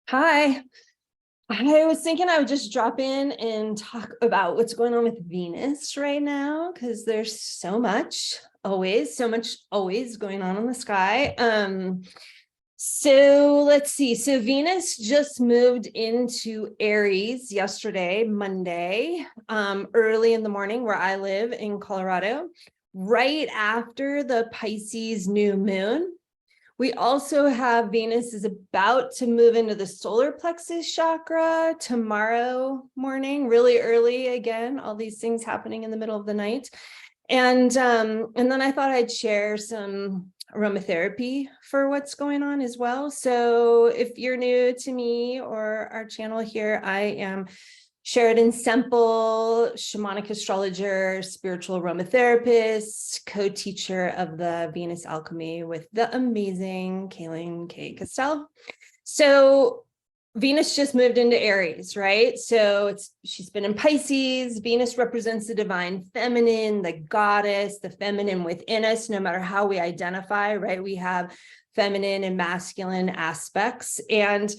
Hi. I was thinking I would just drop in and talk about what's going on with Venus right now, because there's so much always going on in the sky. So let's see. So Venus just moved into Aries yesterday, Monday, early in the morning where I live in Colorado, right after the Pisces New Moon. We also have Venus is about to move into the Solar Plexus Chakra tomorrow morning, really early again, all these things happening in the middle of the night. And then I thought I'd share some aromatherapy for what's going on as well. So if you're new to me or our channel here, I am Sheridan Semple, shamanic astrologer, spiritual aromatherapist, co-teacher of the Venus alchemy with the amazing Kaylin K. Castell. So Venus just moved into Aries, right? So she's been in Pisces. Venus represents the divine feminine, the goddess, the feminine within us, no matter how we identify, right? We have feminine and masculine aspects. And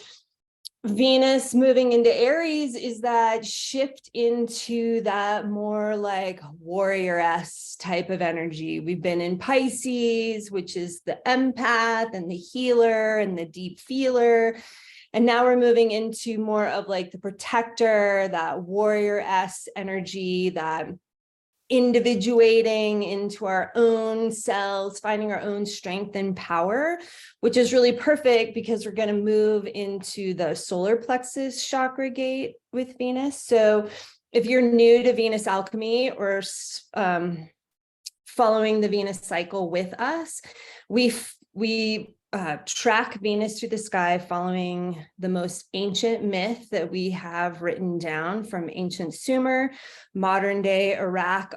Venus moving into Aries is that shift into that more like warrior-esque type of energy. We've been in Pisces, which is the empath and the healer and the deep feeler. And now we're moving into more of like the protector, that warrior-esque energy, that individuating into our own selves, finding our own strength and power, which is really perfect because we're going to move into the solar plexus chakra gate with Venus. So if you're new to Venus alchemy or following the Venus cycle with us, we track Venus through the sky following the most ancient myth that we have written down from ancient Sumer, modern day Iraq,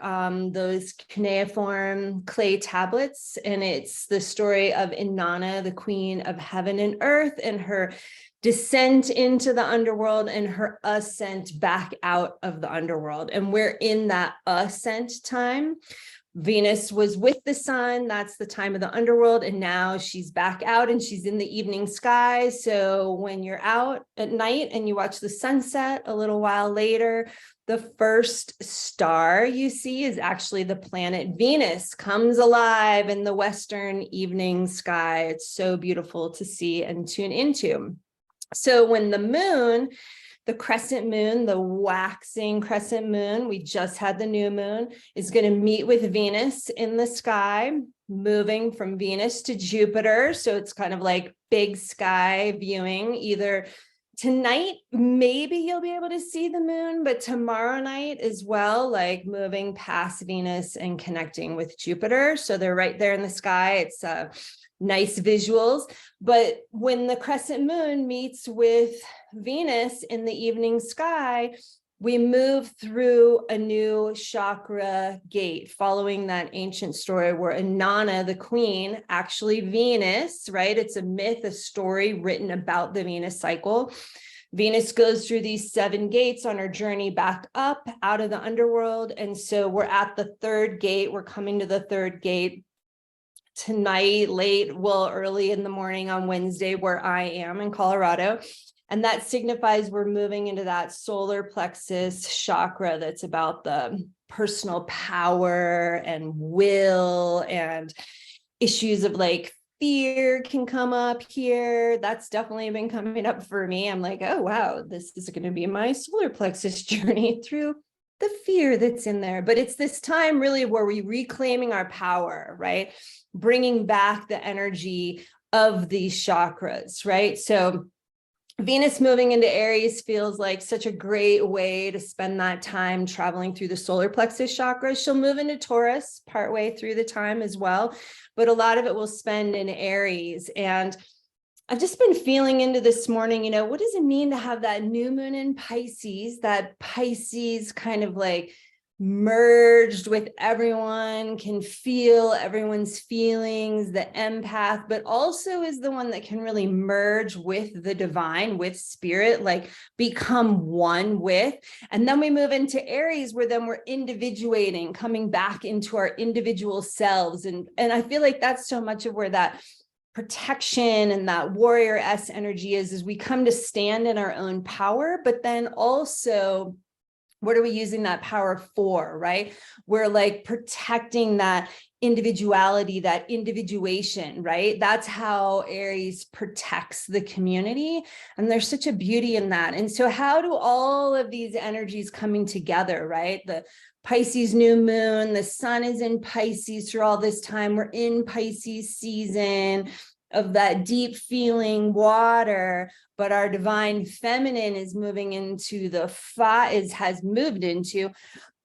those cuneiform clay tablets. And it's the story of Inanna, the queen of heaven and earth, and her descent into the underworld and her ascent back out of the underworld. And we're in that ascent time. Venus was with the sun, that's the time of the underworld, and now she's back out and she's in the evening sky. So when you're out at night and you watch the sunset a little while later, the first star you see is actually the planet Venus comes alive in the western evening sky. It's so beautiful to see and tune into. So when the moon, the crescent moon, the waxing crescent moon, we just had the new moon, is going to meet with Venus in the sky, moving from Venus to Jupiter. So it's kind of like big sky viewing. Either tonight, maybe you'll be able to see the moon, but tomorrow night as well, like moving past Venus and connecting with Jupiter. So they're right there in the sky. It's nice visuals. But when the crescent moon meets with Venus in the evening sky, we move through a new chakra gate, following that ancient story where Inanna, the queen, actually Venus, right? It's a myth, a story written about the Venus cycle. Venus goes through these 7 gates on her journey back up out of the underworld. And so we're at the 3rd gate. We're coming to the 3rd gate tonight, early in the morning on Wednesday, where I am in Colorado. And that signifies we're moving into that solar plexus chakra that's about the personal power and will, and issues of like fear can come up here. That's definitely been coming up for me. I'm like, oh, wow, this is going to be my solar plexus journey through the fear that's in there. But it's this time really where we're reclaiming our power, right? Bringing back the energy of these chakras, right? So Venus moving into Aries feels like such a great way to spend that time traveling through the solar plexus chakra. She'll move into Taurus partway through the time as well, but a lot of it will spend in Aries. And I've just been feeling into this morning, what does it mean to have that new moon in Pisces, that Pisces kind of like merged with everyone, can feel everyone's feelings, the empath, but also is the one that can really merge with the divine, with spirit, like become one with. And then we move into Aries, where then we're individuating, coming back into our individual selves. And I feel like that's so much of where that protection and that warrior-esque energy is we come to stand in our own power, but then also, what are we using that power for, right? We're like protecting that individuality, that individuation, right? That's how Aries protects the community. And there's such a beauty in that. And so how do all of these energies coming together, right? The Pisces new moon, the sun is in Pisces through all this time. We're in Pisces season of that deep feeling water, but our divine feminine is moving into the has moved into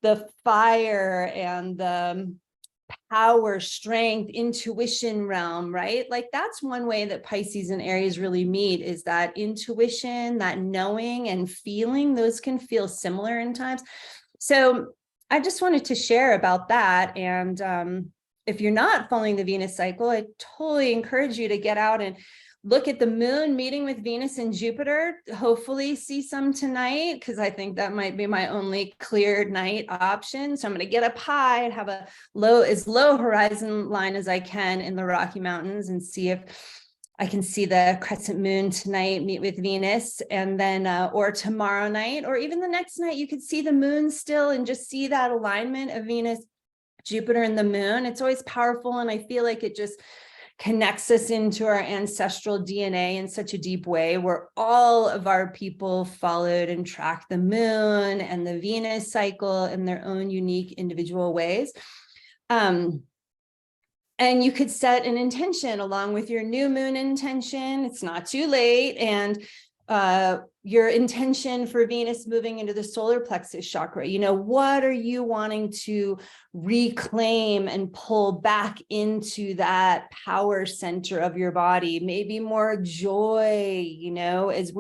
the fire and the power, strength, intuition realm, right? Like that's one way that Pisces and Aries really meet, is that intuition, that knowing and feeling. Those can feel similar in times. So I just wanted to share about that. And if you're not following the Venus cycle, I totally encourage you to get out and look at the moon meeting with Venus and Jupiter. Hopefully see some tonight, because I think that might be my only clear night option. So I'm going to get up high and have a low horizon line as I can in the Rocky Mountains, and see if I can see the crescent moon tonight, meet with Venus, and then, or tomorrow night, or even the next night, you could see the moon still and just see that alignment of Venus, Jupiter, and the moon. It's always powerful. And I feel like it just connects us into our ancestral DNA in such a deep way, where all of our people followed and tracked the moon and the Venus cycle in their own unique individual ways. And you could set an intention along with your new moon intention. It's not too late. And your intention for Venus moving into the solar plexus chakra, what are you wanting to reclaim and pull back into that power center of your body? Maybe more joy, as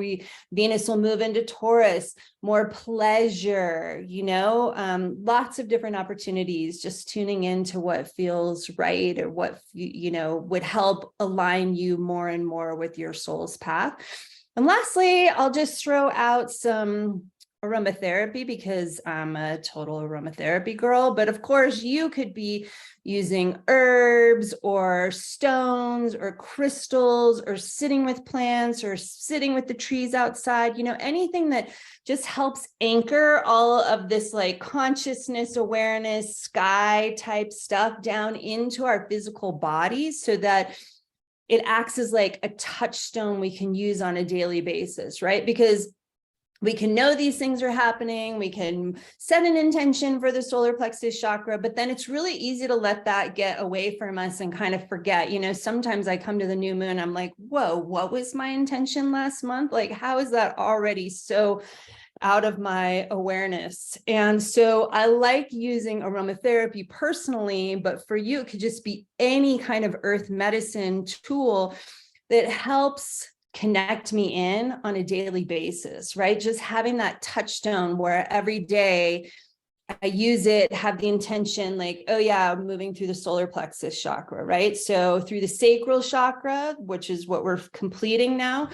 Venus will move into Taurus, more pleasure, lots of different opportunities, just tuning into what feels right, or what, would help align you more and more with your soul's path. And lastly, I'll just throw out some aromatherapy, because I'm a total aromatherapy girl. But of course, you could be using herbs or stones or crystals, or sitting with plants, or sitting with the trees outside, anything that just helps anchor all of this like consciousness, awareness, sky type stuff down into our physical bodies, so that it acts as like a touchstone we can use on a daily basis, right? Because we can know these things are happening. We can set an intention for the solar plexus chakra, but then it's really easy to let that get away from us and kind of forget. Sometimes I come to the new moon, I'm like, whoa, what was my intention last month? Like, how is that already so out of my awareness? And so I like using aromatherapy personally, but for you, it could just be any kind of earth medicine tool that helps connect me in on a daily basis, right? Just having that touchstone where every day I use it, have the intention like, oh yeah, I'm moving through the solar plexus chakra, right? So through the sacral chakra, which is what we're completing now,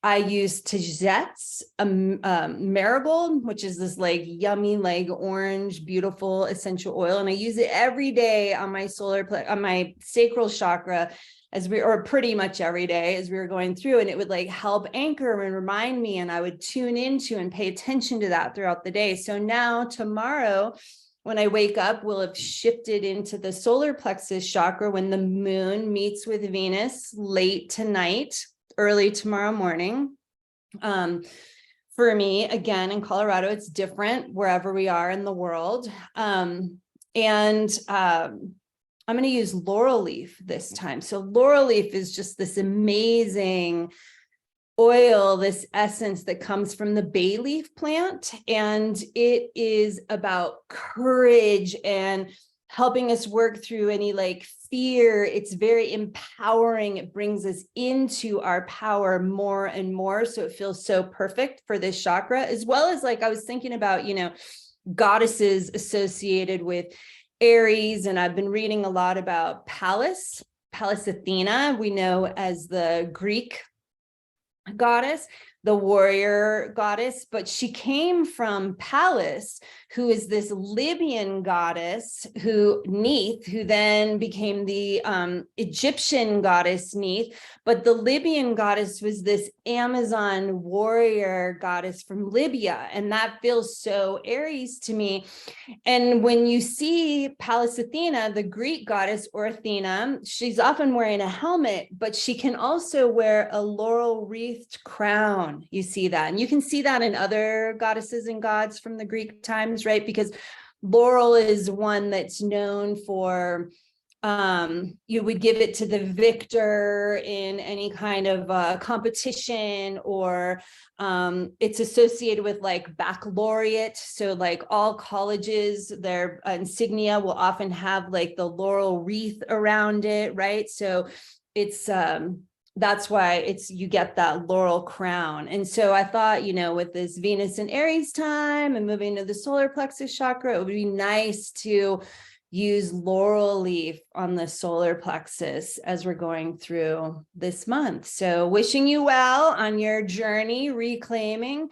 I use Tazet's marigold, which is this like yummy, like orange, beautiful essential oil. And I use it every day on my on my sacral chakra, or pretty much every day as we were going through, and it would like help anchor and remind me, and I would tune into and pay attention to that throughout the day. So now tomorrow, when I wake up, we'll have shifted into the solar plexus chakra when the moon meets with Venus late tonight, early tomorrow morning. For me, again, in Colorado, it's different wherever we are in the world. I'm going to use Laurel Leaf this time. So Laurel Leaf is just this amazing oil, this essence that comes from the bay leaf plant. And it is about courage and helping us work through any like fear. It's very empowering. It brings us into our power more and more. So it feels so perfect for this chakra, as well as like I was thinking about, goddesses associated with Aries. And I've been reading a lot about Pallas Athena, we know as the Greek goddess. the warrior goddess, but she came from Pallas, who is this Libyan goddess, who Neith, who then became the Egyptian goddess Neith. But the Libyan goddess was this Amazon warrior goddess from Libya, and that feels so Aries to me. And when you see Pallas Athena, the Greek goddess, or Athena, she's often wearing a helmet, but she can also wear a laurel wreathed crown. You see that. And you can see that in other goddesses and gods from the Greek times, right? Because laurel is one that's known for, you would give it to the victor in any kind of competition, or it's associated with like baccalaureate. So like all colleges, their insignia will often have like the laurel wreath around it, right? So it's that's why you get that laurel crown. And so I thought, with this Venus and Aries time and moving to the solar plexus chakra, it would be nice to use laurel leaf on the solar plexus as we're going through this month. So wishing you well on your journey, reclaiming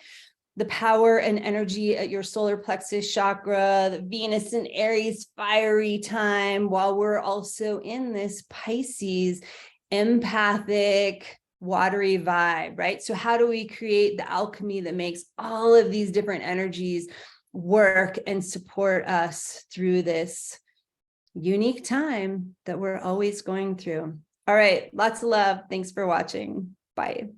the power and energy at your solar plexus chakra, the Venus and Aries fiery time, while we're also in this Pisces empathic, watery vibe, right? So how do we create the alchemy that makes all of these different energies work and support us through this unique time that we're always going through? All right, lots of love. Thanks for watching. Bye.